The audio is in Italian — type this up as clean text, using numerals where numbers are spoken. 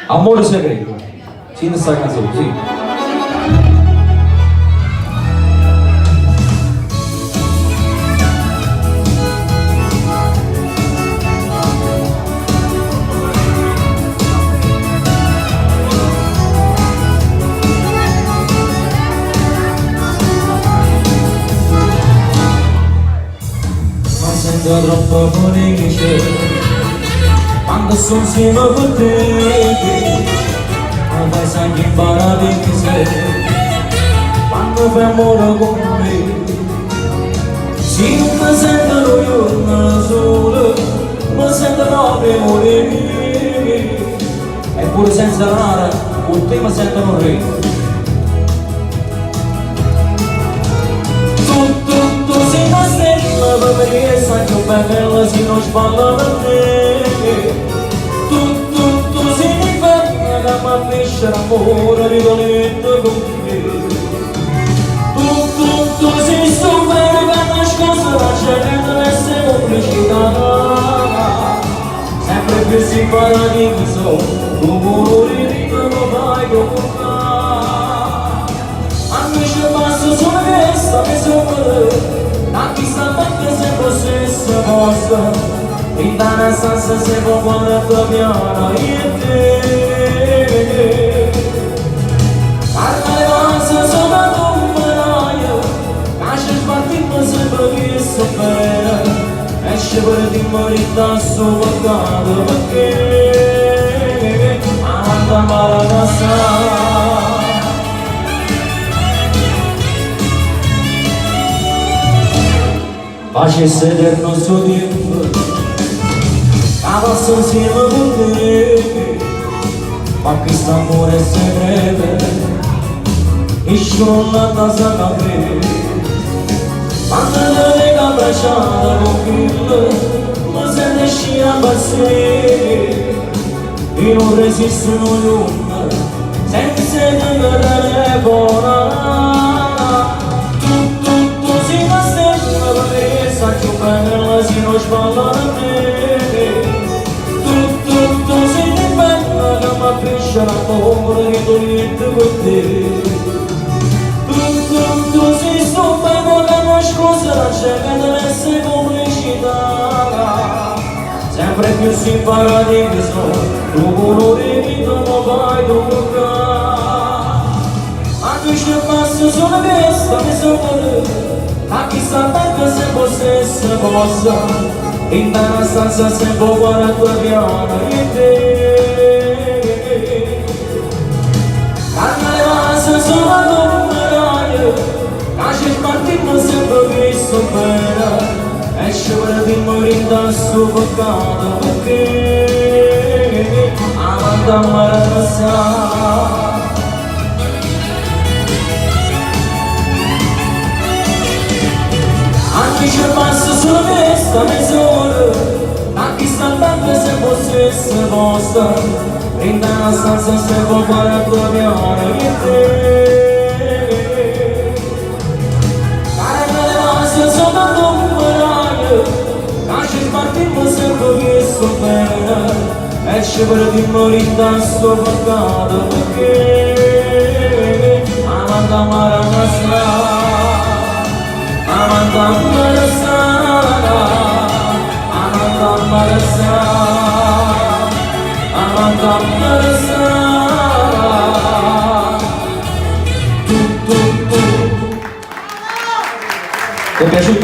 Amore segreto. Sì, questa canzone, sì. Ma sento troppo felice quando sono insieme con te. Ma fai sempre in paradiso quando fai amore con me. Se non mi sento io solo, mi sento proprio morire. Eppure senza rara, con te mi sento morire. Tu sei una stella per me, sai che bella se non spalla per te. Tu sei l'inferno che mi affisce l'amore rigoletto con te. Tu sei stupendo che nascosto la gente deve essere complicità. Sempre più si paradiso, tu vuoi di come fai con me. A me ci passo solo questa che sono a chi sta bene se fosse posta, in tana stanza se può guardare piano io e te. Parla le cose sopra tu meraio, nasce sbattito sempre che sto bene, esce per di morire da sopportato perché avanti a male casa. Facesse del nostro tempo, la passo insieme con te, ma questo amore è segreto, e scivola da sapere. Quando te ne abbracciata con quello, ma se ne esci a passare, e non resistono l'uomo, senza te mi telefona. Bella se non spalla da me. Tu sei bella che mi affisce l'amore che tu niente con te. Tu sei stupendo che nascosta la gente deve essere complicità. Sempre più si paradiso, tu colore di come fai toccare. A me ci passo solo questa che sono a chi sta bene se fosse possa, in tana stanza se può guardare piano e te. Carna le vase sono ad un meraglio, nasce spartito sempre visto bene, esce per di morire da soffocato perché avanti a mare passare. Anche ci passo solo questa mezz'ora, a chi sta bene se fosse posta, in una stanza se può fare a tua piano e te. Carne le vase sono ad un meraglio, nasce spartito sempre visto bene, esce per di morire da soffocato perché avanti a mare passare. Amantam marasana, amantam marasana, amantam marasana. Ti è piaciuta?